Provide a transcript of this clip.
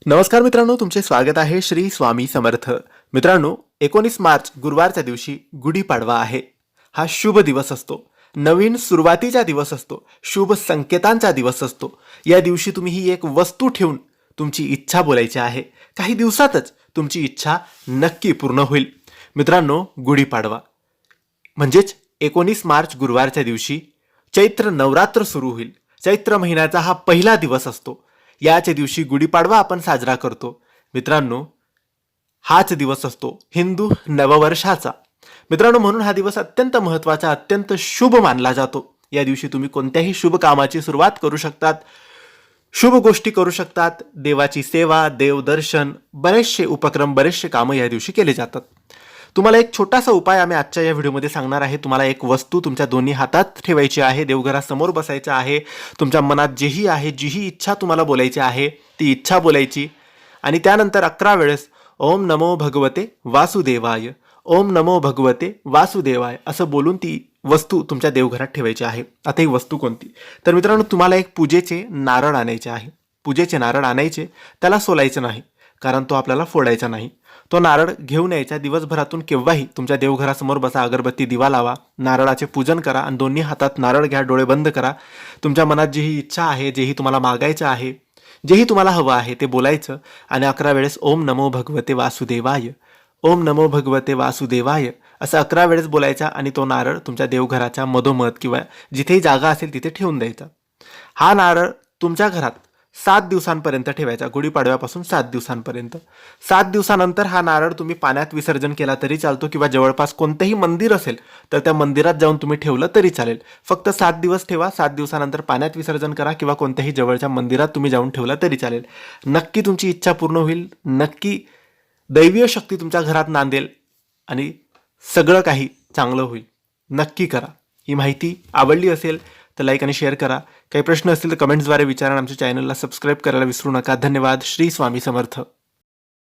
नमस्कार मित्रांनो, तुमचे स्वागत आहे श्री स्वामी समर्थ. मित्रांनो, 19 मार्च गुरुवारच्या दिवशी गुढीपाडवा आहे. हा शुभ दिवस असतो, नवीन सुरुवातीचा दिवस असतो, शुभ संकेतांचा दिवस असतो. या दिवशी तुम्ही ही एक वस्तू ठेवून तुमची इच्छा बोलायची आहे. काही दिवसातच तुमची इच्छा नक्की पूर्ण होईल. मित्रांनो, गुढीपाडवा म्हणजेच 19 मार्च गुरुवारच्या दिवशी चैत्र नवरात्र सुरू होईल. चैत्र महिन्याचा हा पहिला दिवस असतो. याच दिवशी गुढीपाडवा आपण साजरा करतो. मित्रांनो, हाच दिवस असतो हिंदू नववर्षाचा. मित्रांनो, म्हणून हा दिवस अत्यंत महत्त्वाचा, अत्यंत शुभ मानला जातो. या दिवशी तुम्ही कोणत्याही शुभ कामाची सुरुवात करू शकतात, शुभ गोष्टी करू शकतात. देवाची सेवा, देवदर्शन, बरेचसे उपक्रम, बरेचसे कामं या दिवशी केले जातात. तुम्हाला एक छोटासा उपाय आम्ही आजच्या या व्हिडिओमध्ये सांगणार आहे. तुम्हाला एक वस्तू तुमच्या दोन्ही हातात ठेवायची आहे, देवघरासमोर बसायचं आहे. तुमच्या मनात जेही आहे, जीही इच्छा तुम्हाला बोलायची आहे ती इच्छा बोलायची आणि त्यानंतर 11 वेळेस ओम नमो भगवते वासुदेवाय, ओम नमो भगवते वासुदेवाय असं बोलून ती वस्तू तुमच्या देवघरात ठेवायची आहे. आता ही वस्तू कोणती? तर मित्रांनो, तुम्हाला एक पूजेचे नारळ आणायचे आहे. पूजेचे नारळ आणायचे, त्याला सोलायचं नाही, कारण तो आपल्याला फोडायचा नाही. तो नारळ घेऊन यायचा. दिवसभरातून केव्हाही तुमच्या देवघरासमोर बसा, अगरबत्ती दिवा लावा, नारळाचे पूजन करा आणि दोन्ही हातात नारळ घ्या, डोळे बंद करा. तुमच्या मनात जीही इच्छा आहे, जेही तुम्हाला मागायचं आहे, जेही तुम्हाला हवं आहे ते बोलायचं आणि 11 वेळेस ओम नमो भगवते वासुदेवाय, ओम नमो भगवते वासुदेवाय असं 11 वेळेस बोलायचा आणि तो नारळ तुमच्या देवघराच्या मधोमध किंवा जिथेही जागा असेल तिथे ठेवून द्यायचा. हा नारळ तुमच्या घरात 7 दिवसांपर्यंत ठेवायचा. गुढीपाडव्यापासून 7 दिवसांपर्यंत. 7 दिवसानंतर हा नारळ तुम्ही पाण्यात विसर्जन केला तरी चालतो किंवा जवळपास कोणतेही मंदिर असेल तर त्या मंदिरात जाऊन तुम्ही ठेवलं तरी चालेल. फक्त 7 दिवस ठेवा. 7 दिवसानंतर पाण्यात विसर्जन करा किंवा कोणत्याही जवळच्या मंदिरात तुम्ही जाऊन ठेवलं तरी चालेल. नक्की तुमची इच्छा पूर्ण होईल. नक्की दैवीय शक्ती तुमच्या घरात नांदेल आणि सगळं काही चांगलं होईल. नक्की करा. ही माहिती आवडली असेल तर लाईक आणि शेअर करा. काही प्रश्न असतील तर कमेंट्सद्वारे विचारा. आमच्या चॅनलला सबस्क्राईब करायला विसरू नका. धन्यवाद. श्री स्वामी समर्थ.